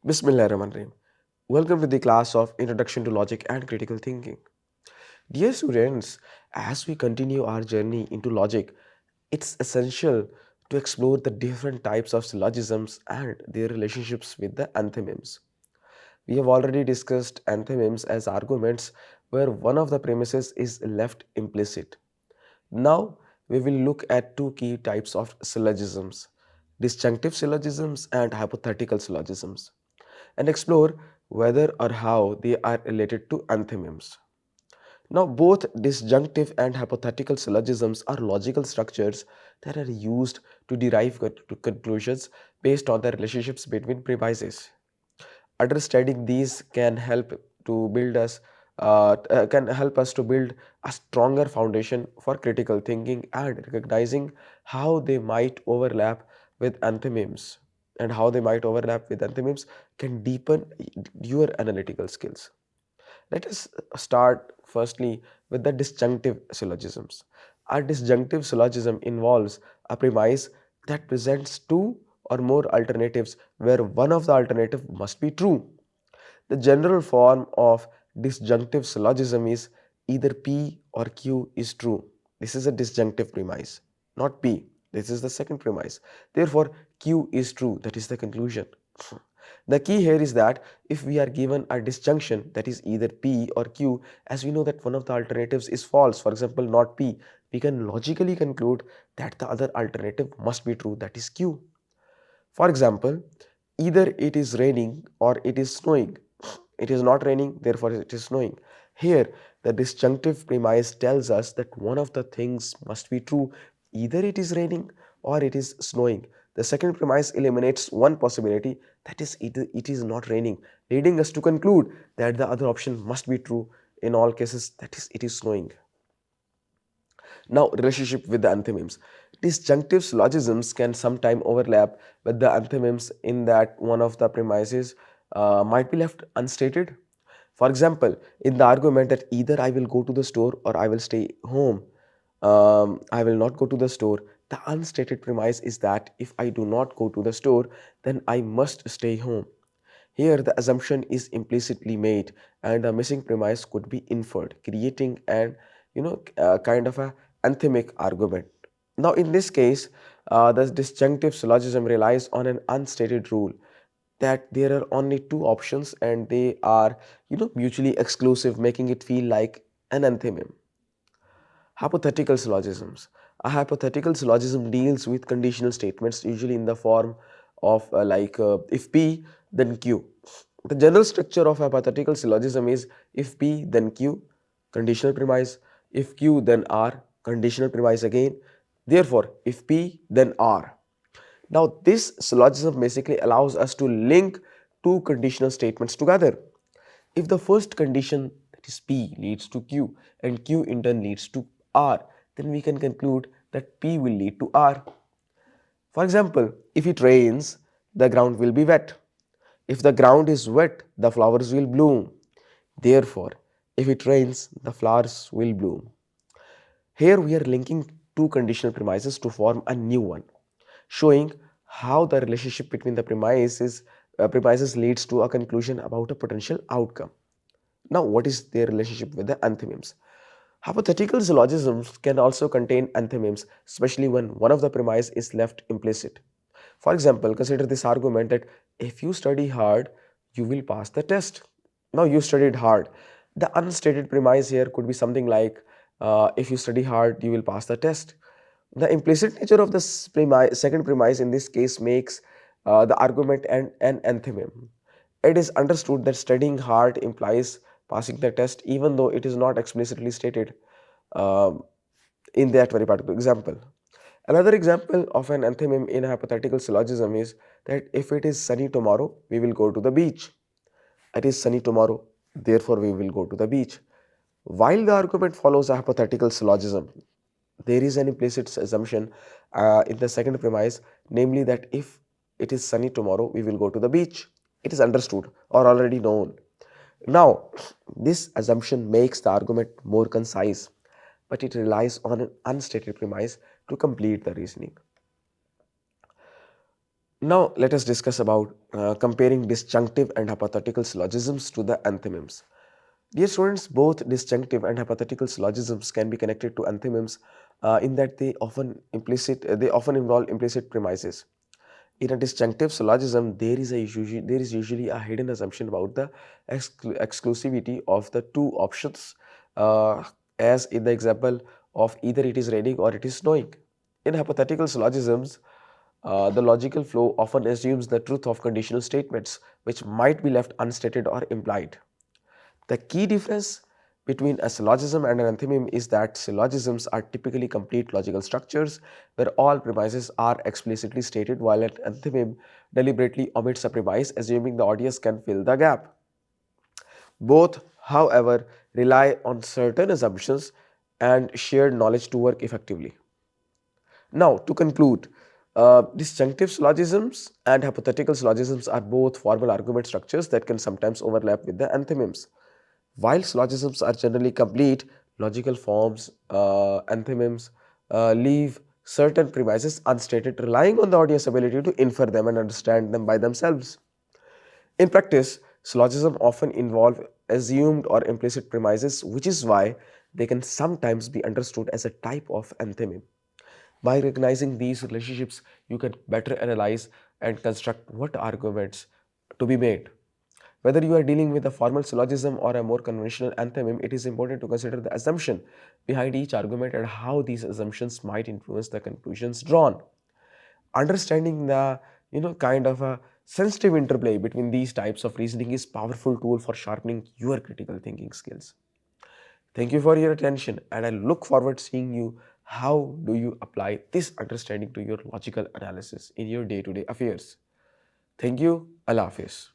Bismillahirrahmanirrahim. Welcome to the class of Introduction to Logic and Critical Thinking. Dear students, as we continue our journey into logic, it's essential to explore the different types of syllogisms and their relationships with the anthonyms. We have already discussed anthonyms as arguments where one of the premises is left implicit. Now, we will look at two key types of syllogisms: disjunctive syllogisms and hypothetical syllogisms, and explore whether or how they are related to anthonyms. Now, both disjunctive and hypothetical syllogisms are logical structures that are used to derive conclusions based on the relationships between premises. Understanding these can help us to build a stronger foundation for critical thinking and recognizing how they might overlap with anthonyms and how they might overlap with anthonyms can deepen your analytical skills. Let us start firstly with the disjunctive syllogisms. A disjunctive syllogism involves a premise that presents two or more alternatives where one of the alternative must be true. The general form of disjunctive syllogism is either P or Q is true. This is a disjunctive premise, not P. This is the second premise. Therefore, Q is true. That is the conclusion. The key here is that if we are given a disjunction that is either P or Q, as we know that one of the alternatives is false, for example, not P, we can logically conclude that the other alternative must be true, that is Q. For example, either it is raining or it is snowing. It is not raining, therefore it is snowing. Here, the disjunctive premise tells us that one of the things must be true. Either it is raining or it is snowing. The second premise eliminates one possibility, that is, it is not raining, leading us to conclude that the other option must be true in all cases, that is, it is snowing. Now, relationship with the anthonyms. Disjunctive syllogisms can sometime overlap with the anthonyms in that one of the premises might be left unstated. For example, in the argument that either I will go to the store or I will stay home, I will not go to the store. The unstated premise is that if I do not go to the store, then I must stay home. Here, the assumption is implicitly made, and a missing premise could be inferred, creating an kind of a anthemic argument. Now, in this case, the disjunctive syllogism relies on an unstated rule that there are only two options and they are mutually exclusive, making it feel like an anthemy. Hypothetical syllogisms. A hypothetical syllogism deals with conditional statements, usually in the form of if P, then Q. The general structure of hypothetical syllogism is if P, then Q, conditional premise, if Q, then R, conditional premise again. Therefore, if P, then R. Now, this syllogism basically allows us to link two conditional statements together. If the first condition, that is P, leads to Q and Q in turn leads to R, then we can conclude that P will lead to R. For example, if it rains, the ground will be wet. If the ground is wet, the flowers will bloom. Therefore, if it rains, the flowers will bloom. Here we are linking two conditional premises to form a new one, showing how the relationship between the premises leads to a conclusion about a potential outcome. Now, what is their relationship with the anthonyms? Hypothetical syllogisms can also contain anthonyms, especially when one of the premise is left implicit. For example, consider this argument that if you study hard, you will pass the test. Now, you studied hard. The unstated premise here could be something like if you study hard, you will pass the test. The implicit nature of the second premise in this case makes the argument an antonym. It is understood that studying hard implies passing the test, even though it is not explicitly stated um, in that very particular example. Another example of an antonym in a hypothetical syllogism is that if it is sunny tomorrow, we will go to the beach. It is sunny tomorrow, therefore we will go to the beach. While the argument follows a hypothetical syllogism, there is an implicit assumption in the second premise, namely that if it is sunny tomorrow, we will go to the beach. It is understood or already known. Now, this assumption makes the argument more concise, but it relies on an unstated premise to complete the reasoning. Now let us discuss about comparing disjunctive and hypothetical syllogisms to the anthonyms. Dear students, both disjunctive and hypothetical syllogisms can be connected to anthonyms in that they often involve implicit premises. In a disjunctive syllogism, there is usually a hidden assumption about the exclusivity of the two options, uh, as in the example of either it is raining or it is snowing. In hypothetical syllogisms, the logical flow often assumes the truth of conditional statements, which might be left unstated or implied. The key difference between a syllogism and an enthymeme is that syllogisms are typically complete logical structures where all premises are explicitly stated, while an enthymeme deliberately omits a premise, assuming the audience can fill the gap. Both, however, rely on certain assumptions and shared knowledge to work effectively. Now, to conclude, disjunctive syllogisms and hypothetical syllogisms are both formal argument structures that can sometimes overlap with the enthymemes. While syllogisms are generally complete logical forms, enthymemes leave certain premises unstated, relying on the audience ability to infer them and understand them by themselves. In practice, syllogisms often involve assumed or implicit premises, which is why they can sometimes be understood as a type of enthymeme. By recognizing these relationships, you can better analyze and construct what arguments to be made. Whether you are dealing with a formal syllogism or a more conventional enthymeme, it is important to consider the assumption behind each argument and how these assumptions might influence the conclusions drawn. Understanding the kind of a sensitive interplay between these types of reasoning is powerful tool for sharpening your critical thinking skills. Thank you for your attention, and I look forward to seeing you how do you apply this understanding to your logical analysis in your day-to-day affairs. Thank you. Allah Hafiz.